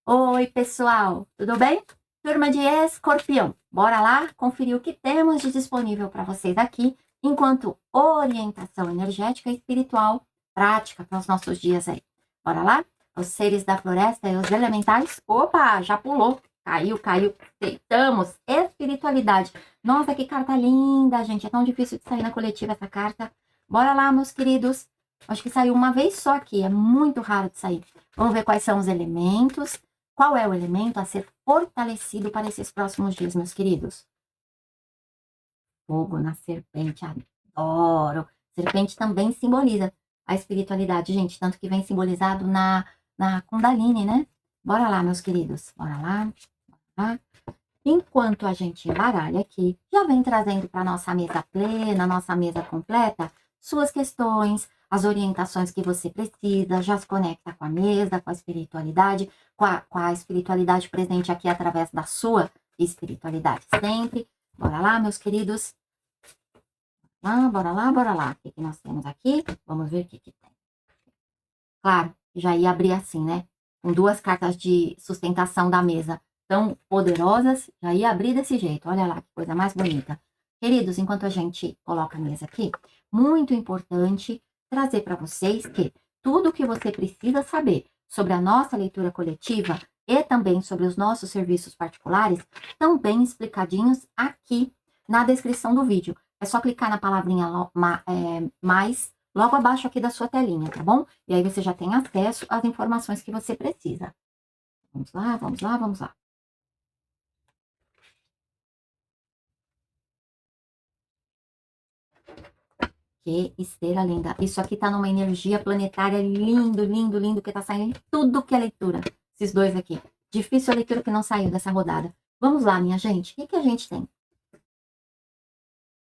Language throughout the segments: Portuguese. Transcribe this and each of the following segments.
Oi, pessoal, tudo bem? Turma de Escorpião, bora lá conferir o que temos de disponível para vocês aqui, enquanto orientação energética e espiritual prática para os nossos dias aí. Bora lá? Os seres da floresta e os elementais. Opa, já pulou, caiu. Aceitamos. Espiritualidade. Nossa, que carta linda, gente. É tão difícil de sair na coletiva essa carta. Bora lá, meus queridos. Acho que saiu uma vez só aqui, é muito raro de sair. Vamos ver quais são os elementos. Qual é o elemento a ser fortalecido para esses próximos dias, meus queridos? Fogo na serpente, adoro. Serpente também simboliza a espiritualidade, gente, tanto que vem simbolizado na Kundalini, né? Bora lá, meus queridos, bora lá. Tá? Enquanto a gente embaralha aqui, já vem trazendo para nossa mesa plena, nossa mesa completa, suas questões, as orientações que você precisa, já se conecta com a mesa, com a espiritualidade, com a espiritualidade presente aqui através da sua espiritualidade sempre. Bora lá, meus queridos. Bora lá. O que nós temos aqui? Vamos ver o que tem. Claro, já ia abrir assim, né? Com duas cartas de sustentação da mesa tão poderosas, já ia abrir desse jeito. Olha lá que coisa mais bonita. Queridos, enquanto a gente coloca a mesa aqui, muito importante trazer para vocês que tudo o que você precisa saber sobre a nossa leitura coletiva e também sobre os nossos serviços particulares estão bem explicadinhos aqui na descrição do vídeo. É só clicar na palavrinha mais logo abaixo aqui da sua telinha, tá bom? E aí você já tem acesso às informações que você precisa. Vamos lá. Que esteira linda. Isso aqui tá numa energia planetária lindo, que tá saindo em tudo que é leitura. Esses dois aqui. Difícil a leitura que não saiu dessa rodada. Vamos lá, minha gente. O que a gente tem?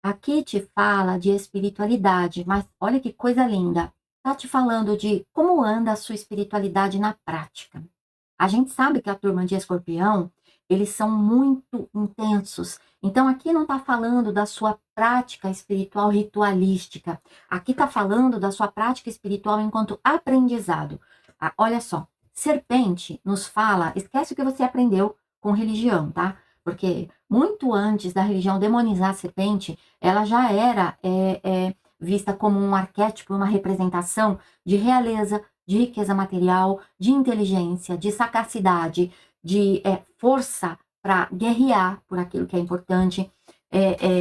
Aqui te fala de espiritualidade, mas olha que coisa linda. Tá te falando de como anda a sua espiritualidade na prática. A gente sabe que a turma de Escorpião, eles são muito intensos. Então, aqui não está falando da sua prática espiritual ritualística. Aqui está falando da sua prática espiritual enquanto aprendizado. Ah, olha só, serpente nos fala, esquece o que você aprendeu com religião, tá? Porque muito antes da religião demonizar a serpente, ela já era vista como um arquétipo, uma representação de realeza, de riqueza material, de inteligência, de sagacidade, de força para guerrear por aquilo que é importante.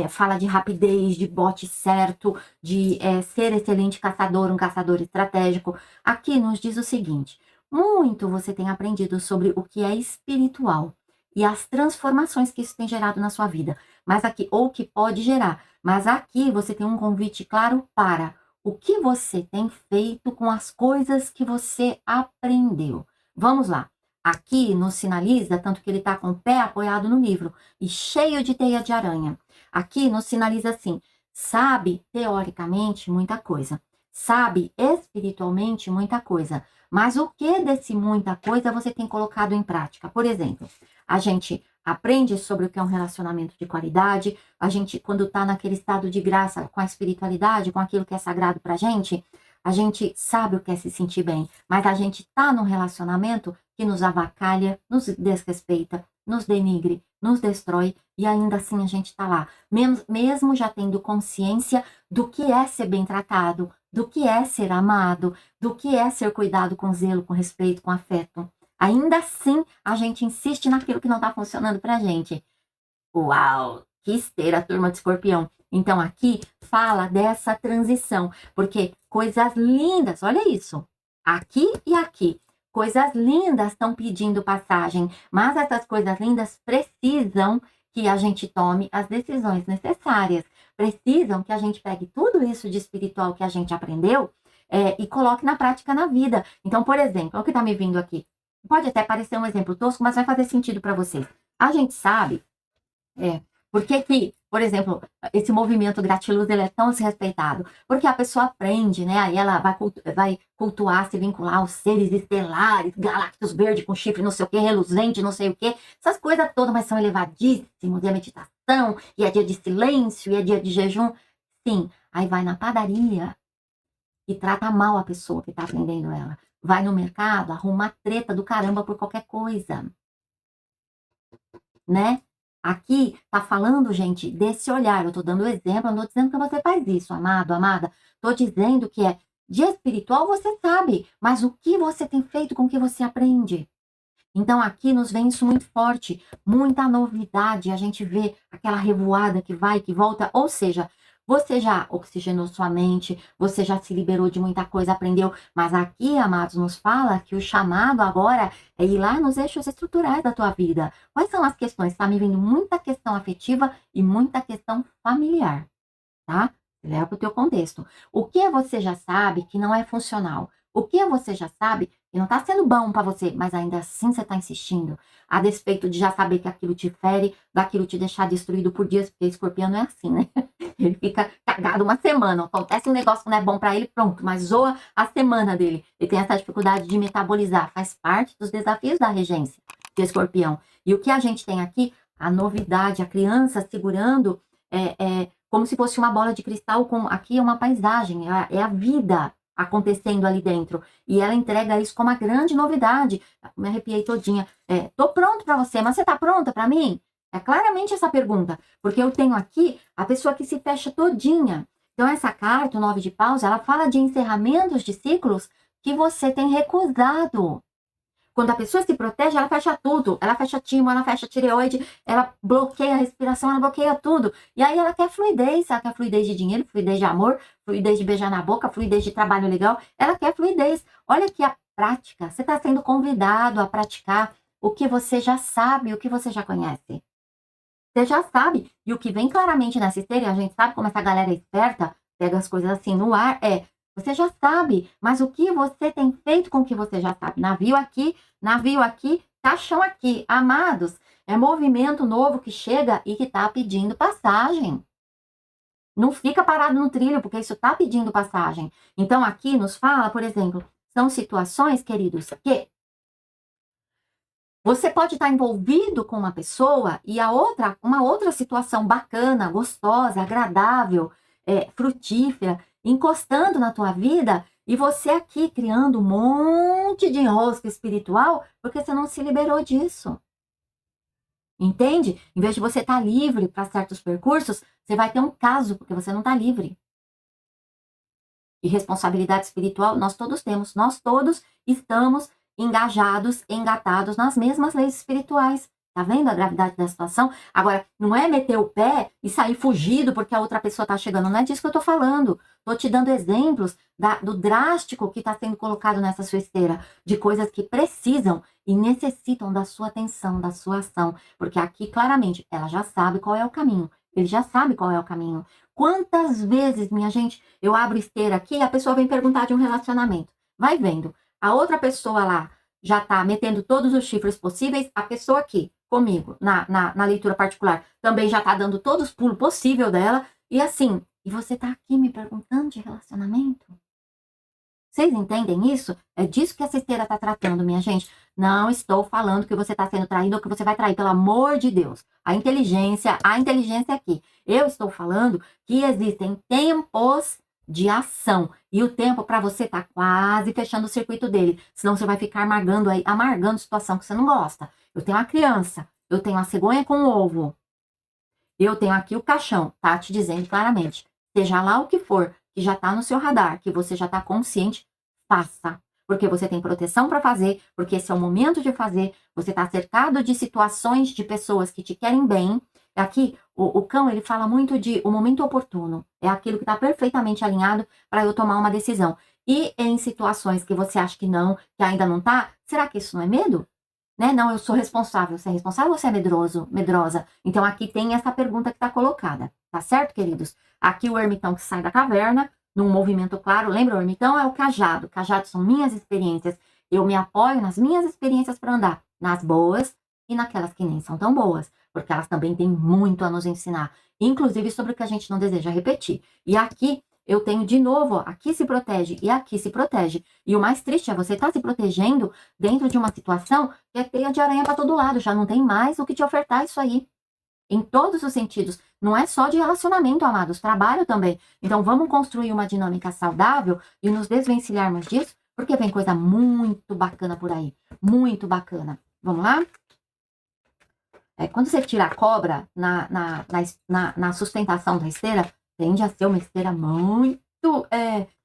Fala de rapidez, de bote certo, de ser excelente caçador, um caçador estratégico. Aqui nos diz o seguinte: muito você tem aprendido sobre o que é espiritual e as transformações que isso tem gerado na sua vida, mas aqui, ou que pode gerar, mas aqui você tem um convite claro para o que você tem feito com as coisas que você aprendeu. Vamos lá. Aqui nos sinaliza, tanto que ele está com o pé apoiado no livro e cheio de teia de aranha. Aqui nos sinaliza assim: sabe teoricamente muita coisa, sabe espiritualmente muita coisa, mas o que desse muita coisa você tem colocado em prática? Por exemplo, a gente aprende sobre o que é um relacionamento de qualidade, a gente, quando está naquele estado de graça com a espiritualidade, com aquilo que é sagrado para a gente sabe o que é se sentir bem, mas a gente está num relacionamento que nos avacalha, nos desrespeita, nos denigre, nos destrói, e ainda assim a gente está lá, mesmo já tendo consciência do que é ser bem tratado, do que é ser amado, do que é ser cuidado com zelo, com respeito, com afeto. Ainda assim, a gente insiste naquilo que não está funcionando para a gente. Uau! Que esteira, turma de Escorpião. Então, aqui fala dessa transição, porque coisas lindas, olha isso, aqui e aqui, coisas lindas estão pedindo passagem, mas essas coisas lindas precisam que a gente tome as decisões necessárias, precisam que a gente pegue tudo isso de espiritual que a gente aprendeu e coloque na prática na vida. Então, por exemplo, o que está me vindo aqui, pode até parecer um exemplo tosco, mas vai fazer sentido para vocês. A gente sabe por que, por exemplo, esse movimento gratiluz ele é tão desrespeitado? Porque a pessoa aprende, né? Aí ela vai cultuar, se vincular aos seres estelares, galácticos verde com chifre, não sei o que, reluzente, não sei o que. Essas coisas todas, mas são elevadíssimos. E a meditação, e é dia de silêncio, e é dia de jejum. Sim, aí vai na padaria e trata mal a pessoa que está atendendo ela. vai no mercado, arruma treta do caramba por qualquer coisa, né? Aqui tá falando, gente, desse olhar. Eu tô dando exemplo, eu não tô dizendo que você faz isso, amado, amada. Tô dizendo que é de espiritual você sabe, mas o que você tem feito com o que você aprende? Então aqui nos vem isso muito forte, muita novidade, a gente vê aquela revoada que vai, que volta, ou seja, você já oxigenou sua mente, você já se liberou de muita coisa, aprendeu, mas aqui, amados, nos fala que o chamado agora é ir lá nos eixos estruturais da tua vida. Quais são as questões? Está me vindo muita questão afetiva e muita questão familiar, tá? Leva para o teu contexto. O que você já sabe que não é funcional? O que você já sabe que não está sendo bom para você, mas ainda assim você está insistindo? A despeito de já saber que aquilo te fere, daquilo te deixar destruído por dias, porque escorpião não é assim, né? Ele fica cagado uma semana. Acontece um negócio que não é bom para ele, pronto, mas zoa a semana dele. Ele tem essa dificuldade de metabolizar. Faz parte dos desafios da regência de escorpião. E o que a gente tem aqui? A novidade, a criança segurando como se fosse uma bola de cristal, aqui é uma paisagem, é a vida acontecendo ali dentro. E ela entrega isso como uma grande novidade. Me arrepiei todinha. Tô pronto para você, mas você tá pronta para mim? É claramente essa pergunta, porque eu tenho aqui a pessoa que se fecha todinha. Então essa carta, o 9 de paus, ela fala de encerramentos de ciclos que você tem recusado. Quando a pessoa se protege, ela fecha tudo. Ela fecha timo, ela fecha tireoide, ela bloqueia a respiração, ela bloqueia tudo. E aí ela quer fluidez. Ela quer fluidez de dinheiro, fluidez de amor, fluidez de beijar na boca, fluidez de trabalho legal. Ela quer fluidez. Olha aqui a prática. Você está sendo convidado a praticar o que você já sabe, o que você já conhece. Você já sabe. E o que vem claramente nessa esteira, a gente sabe como essa galera é esperta, pega as coisas assim no ar, você já sabe, mas o que você tem feito com o que você já sabe? Navio aqui, caixão aqui. Amados, é movimento novo que chega e que está pedindo passagem. Não fica parado no trilho, porque isso está pedindo passagem. Então, aqui nos fala, por exemplo, são situações, queridos, que você pode estar envolvido com uma pessoa e uma outra situação bacana, gostosa, agradável, frutífera, encostando na tua vida e você aqui criando um monte de enrosco espiritual porque você não se liberou disso. Entende? Em vez de você estar livre para certos percursos, você vai ter um caso porque você não está livre. E responsabilidade espiritual nós todos temos, nós todos estamos engajados, engatados nas mesmas leis espirituais. Tá vendo a gravidade da situação? Agora, não é meter o pé e sair fugido porque a outra pessoa tá chegando. Não é disso que eu tô falando. Tô te dando exemplos do drástico que está sendo colocado nessa sua esteira, de coisas que precisam e necessitam da sua atenção, da sua ação. Porque aqui, claramente, ela já sabe qual é o caminho. Ele já sabe qual é o caminho. Quantas vezes, minha gente, eu abro esteira aqui e a pessoa vem perguntar de um relacionamento. Vai vendo. A outra pessoa lá já tá metendo todos os chifres possíveis. A pessoa aqui, comigo, na leitura particular, também já tá dando todos os pulos possível dela. E assim, e você tá aqui me perguntando de relacionamento? Vocês entendem isso? É disso que essa esteira está tratando, minha gente. Não estou falando que você está sendo traído ou que você vai trair, pelo amor de Deus. A inteligência aqui. Eu estou falando que existem tempos de ação. E o tempo para você tá quase fechando o circuito dele. Senão você vai ficar amargando situação que você não gosta. Eu tenho a criança, eu tenho a cegonha com o ovo. Eu tenho aqui o caixão, tá te dizendo claramente. Seja lá o que for, que já está no seu radar, que você já está consciente, faça. Porque você tem proteção para fazer, porque esse é o momento de fazer, você está cercado de situações, de pessoas que te querem bem. Aqui, o cão, ele fala muito de o momento oportuno. É aquilo que está perfeitamente alinhado para eu tomar uma decisão. E em situações que você acha que não, que ainda não está, será que isso não é medo? Né? Não, eu sou responsável. Você é responsável ou você é medroso, medrosa? Então, aqui tem essa pergunta que está colocada. Tá certo, queridos? Aqui o ermitão que sai da caverna, num movimento claro. Lembra, o ermitão é o cajado. Cajado são minhas experiências. Eu me apoio nas minhas experiências para andar. Nas boas e naquelas que nem são tão boas. Porque elas também têm muito a nos ensinar. Inclusive sobre o que a gente não deseja repetir. E aqui eu tenho de novo, aqui se protege e aqui se protege. E o mais triste é você estar se protegendo dentro de uma situação que é teia de aranha para todo lado. Já não tem mais o que te ofertar isso aí. Em todos os sentidos. Não é só de relacionamento, amados. Trabalho também. Então, vamos construir uma dinâmica saudável e nos desvencilharmos disso, porque vem coisa muito bacana por aí. Muito bacana. Vamos lá? Quando você tira a cobra na sustentação da esteira, tende a ser uma esteira muito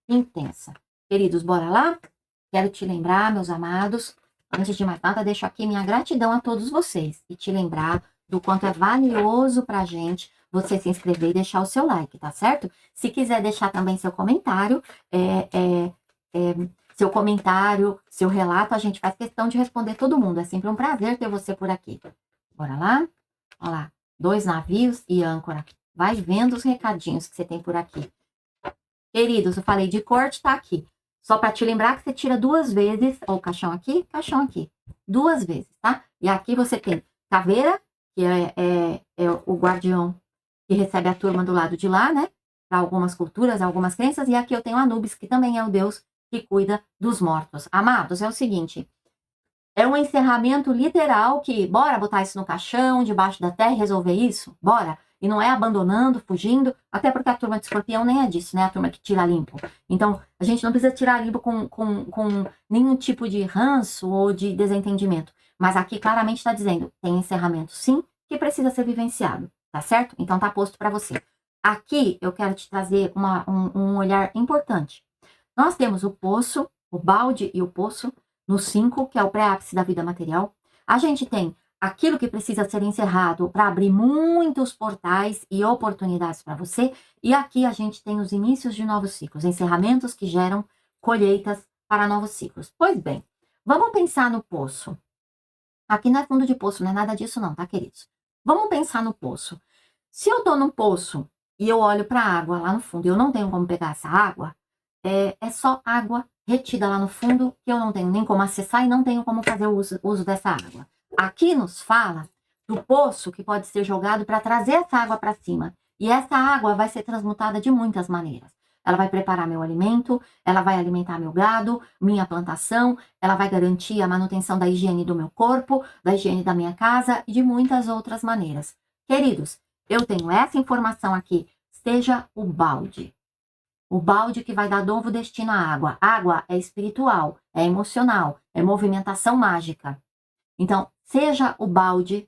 intensa. Queridos, bora lá? Quero te lembrar, meus amados, antes de mais nada, deixo aqui minha gratidão a todos vocês e te lembrar do quanto é valioso pra gente você se inscrever e deixar o seu like, tá certo? Se quiser deixar também seu comentário, seu relato, a gente faz questão de responder todo mundo. É sempre um prazer ter você por aqui. Bora lá? Olha lá, 2 navios e âncora. Vai vendo os recadinhos que você tem por aqui. Queridos, eu falei de corte, tá aqui. Só para te lembrar que você tira 2 vezes, ó, o caixão aqui, 2 vezes, tá? E aqui você tem caveira, que é o guardião que recebe a turma do lado de lá, né? Para algumas culturas, algumas crenças. E aqui eu tenho Anubis, que também é o deus que cuida dos mortos. Amados, é o seguinte, é um encerramento literal que, bora botar isso no caixão, debaixo da terra e resolver isso? Bora! E não é abandonando, fugindo, até porque a turma de escorpião nem é disso, né? A turma que tira limpo. Então, a gente não precisa tirar limpo com nenhum tipo de ranço ou de desentendimento. Mas aqui claramente está dizendo, tem encerramento sim, que precisa ser vivenciado, tá certo? Então tá posto para você. Aqui eu quero te trazer um olhar importante. Nós temos o poço, o balde e o poço, no 5, que é o pré-ápice da vida material. A gente tem aquilo que precisa ser encerrado para abrir muitos portais e oportunidades para você. E aqui a gente tem os inícios de novos ciclos, encerramentos que geram colheitas para novos ciclos. Pois bem, vamos pensar no poço. Aqui não é fundo de poço, não é nada disso não, tá, queridos? Vamos pensar no poço. Se eu tô num poço e eu olho para a água lá no fundo e eu não tenho como pegar essa água, é só água retida lá no fundo, que eu não tenho nem como acessar e não tenho como fazer o uso dessa água. Aqui nos fala do poço que pode ser jogado para trazer essa água para cima. E essa água vai ser transmutada de muitas maneiras. Ela vai preparar meu alimento, ela vai alimentar meu gado, minha plantação, ela vai garantir a manutenção da higiene do meu corpo, da higiene da minha casa e de muitas outras maneiras. Queridos, eu tenho essa informação aqui, seja o balde. O balde que vai dar novo destino à água. Água é espiritual, é emocional, é movimentação mágica. Então, seja o balde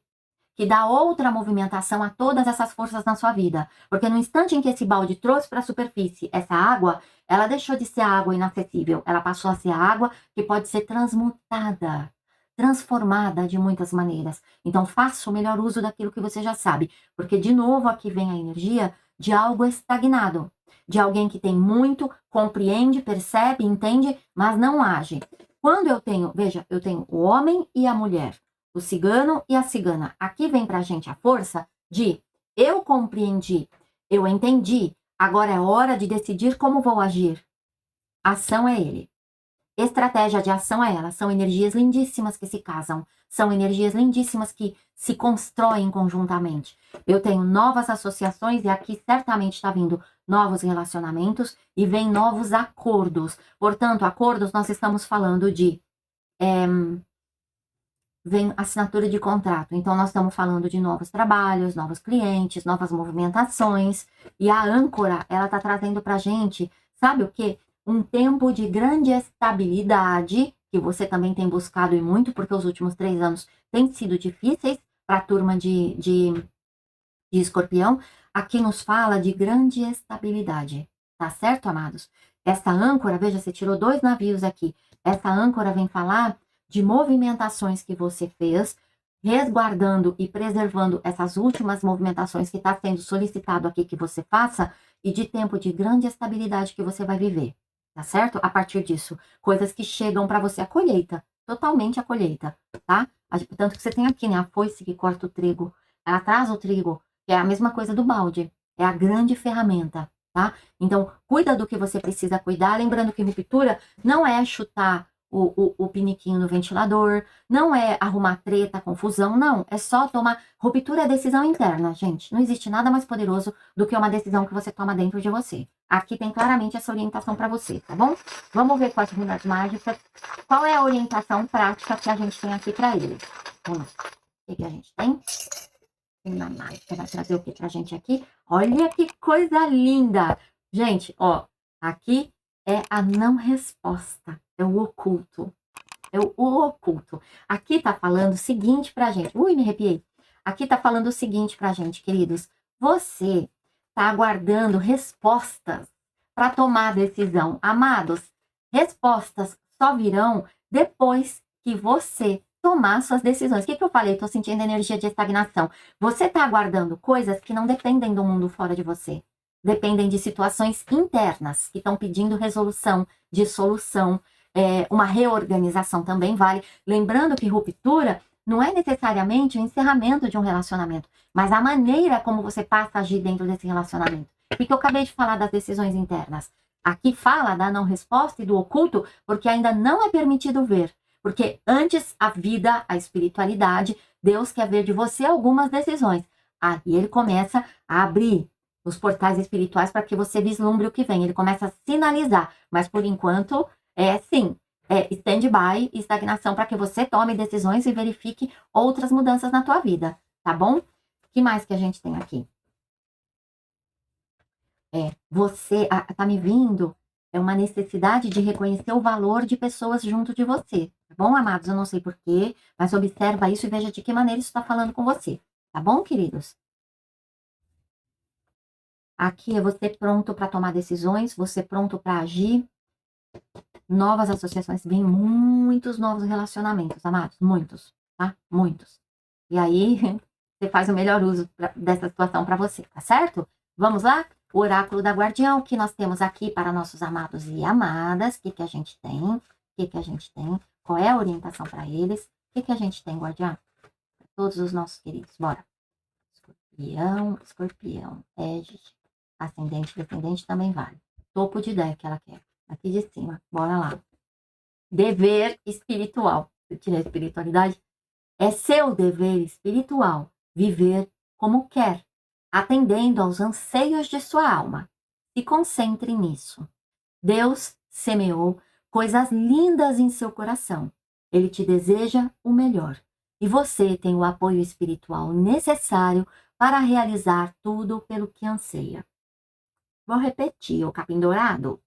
que dá outra movimentação a todas essas forças na sua vida. Porque no instante em que esse balde trouxe para a superfície essa água, ela deixou de ser água inacessível. Ela passou a ser água que pode ser transmutada, transformada de muitas maneiras. Então, faça o melhor uso daquilo que você já sabe. Porque, de novo, aqui vem a energia de algo estagnado. De alguém que tem muito, compreende, percebe, entende, mas não age. Quando eu tenho, veja, eu tenho o homem e a mulher, o cigano e a cigana. Aqui vem pra gente a força de eu compreendi, eu entendi, agora é hora de decidir como vou agir. Ação é ele. Estratégia de ação é ela. São energias lindíssimas que se casam. São energias lindíssimas que se constroem conjuntamente. Eu tenho novas associações e aqui certamente está vindo novos relacionamentos e vem novos acordos. Portanto, acordos nós estamos falando de... vem assinatura de contrato. Então, nós estamos falando de novos trabalhos, novos clientes, novas movimentações. E a âncora, ela está trazendo para a gente, sabe o quê? Um tempo de grande estabilidade, que você também tem buscado e muito, porque os últimos 3 anos têm sido difíceis para a turma de escorpião. Aqui nos fala de grande estabilidade. Tá certo, amados? Essa âncora, veja, você tirou 2 navios aqui. Essa âncora vem falar de movimentações que você fez, resguardando e preservando essas últimas movimentações que está sendo solicitado aqui que você faça, e de tempo de grande estabilidade que você vai viver. Tá certo? A partir disso, coisas que chegam para você, a colheita, totalmente a colheita, tá? Tanto que você tem aqui, né, a foice que corta o trigo, ela traz o trigo, que é a mesma coisa do balde, é a grande ferramenta, tá? Então, cuida do que você precisa cuidar, lembrando que ruptura não é chutar o piniquinho no ventilador, não é arrumar treta, confusão, não, é só tomar... Ruptura é decisão interna, gente, não existe nada mais poderoso do que uma decisão que você toma dentro de você. Aqui tem claramente essa orientação para você, tá bom? Vamos ver com as runas mágicas, qual é a orientação prática que a gente tem aqui para eles. Vamos lá, o que a gente tem? Runa mágica vai trazer o que pra gente aqui? Olha que coisa linda! Gente, ó, aqui é a não resposta, é o oculto. É o oculto. Aqui tá falando o seguinte pra gente. Ui, me arrepiei. Aqui tá falando o seguinte pra gente, queridos. Você tá aguardando respostas para tomar decisão. Amados, respostas só virão depois que você tomar suas decisões. O que eu falei? Tô sentindo energia de estagnação. Você tá aguardando coisas que não dependem do mundo fora de você. Dependem de situações internas que estão pedindo resolução, dissolução, uma reorganização também vale. Lembrando que ruptura não é necessariamente o encerramento de um relacionamento, mas a maneira como você passa a agir dentro desse relacionamento. Porque eu acabei de falar das decisões internas. Aqui fala da não resposta e do oculto, porque ainda não é permitido ver. Porque antes a vida, a espiritualidade, Deus quer ver de você algumas decisões. Aí ele começa a abrir os portais espirituais para que você vislumbre o que vem. Ele começa a sinalizar, mas por enquanto sim, stand-by e estagnação para que você tome decisões e verifique outras mudanças na tua vida, tá bom? O que mais que a gente tem aqui? Você tá me vindo, é uma necessidade de reconhecer o valor de pessoas junto de você, tá bom, amados? Eu não sei porquê, mas observa isso e veja de que maneira isso está falando com você, tá bom, queridos? Aqui é você pronto para tomar decisões, você pronto para agir, novas associações, vem muitos novos relacionamentos, amados, muitos, tá? Muitos. E aí, você faz o melhor uso dessa situação para você, tá certo? Vamos lá? O oráculo da guardião que nós temos aqui para nossos amados e amadas. O que que a gente tem? O que que a gente tem? Qual é a orientação para eles? O que que a gente tem, guardião? Para todos os nossos queridos, bora. Escorpião, escorpião, Égide, ascendente, descendente também vale. Topo de ideia que ela quer. Aqui de cima, bora lá. Dever espiritual. Eu tirei a espiritualidade. É seu dever espiritual viver como quer, atendendo aos anseios de sua alma. Se concentre nisso. Deus semeou coisas lindas em seu coração. Ele te deseja o melhor. E você tem o apoio espiritual necessário para realizar tudo pelo que anseia. Vou repetir, o capim dourado.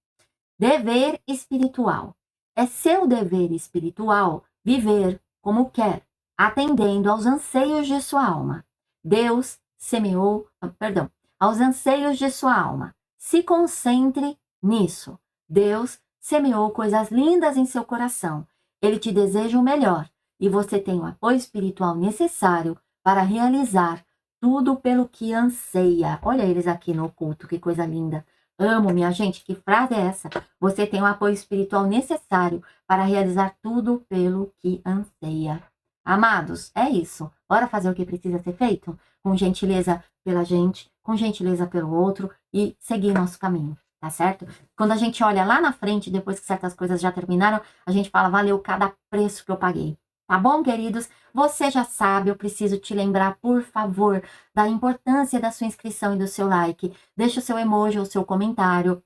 Dever espiritual. É seu dever espiritual viver como quer, atendendo aos anseios de sua alma. Deus semeou, perdão, aos anseios de sua alma. Se concentre nisso. Deus semeou coisas lindas em seu coração. Ele te deseja o melhor e você tem o apoio espiritual necessário para realizar tudo pelo que anseia. Olha eles aqui no oculto, que coisa linda. Amo, minha gente, que frase é essa? Você tem o apoio espiritual necessário para realizar tudo pelo que anseia. Amados, é isso. Bora fazer o que precisa ser feito? Com gentileza pela gente, com gentileza pelo outro e seguir nosso caminho, tá certo? Quando a gente olha lá na frente, depois que certas coisas já terminaram, a gente fala, valeu cada preço que eu paguei. Tá bom, queridos? Você já sabe, eu preciso te lembrar, por favor, da importância da sua inscrição e do seu like. Deixa o seu emoji ou o seu comentário.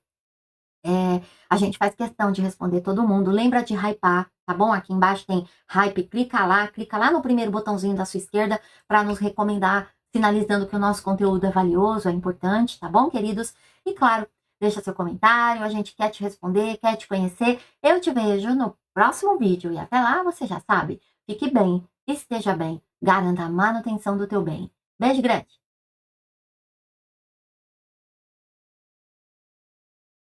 A gente faz questão de responder todo mundo. Lembra de hypar, tá bom? Aqui embaixo tem hype. Clica lá no primeiro botãozinho da sua esquerda para nos recomendar, sinalizando que o nosso conteúdo é valioso, é importante, tá bom, queridos? E claro, deixa seu comentário, a gente quer te responder, quer te conhecer. Eu te vejo no próximo vídeo e até lá, você já sabe. Fique bem, esteja bem, garanta a manutenção do teu bem. Beijo grande!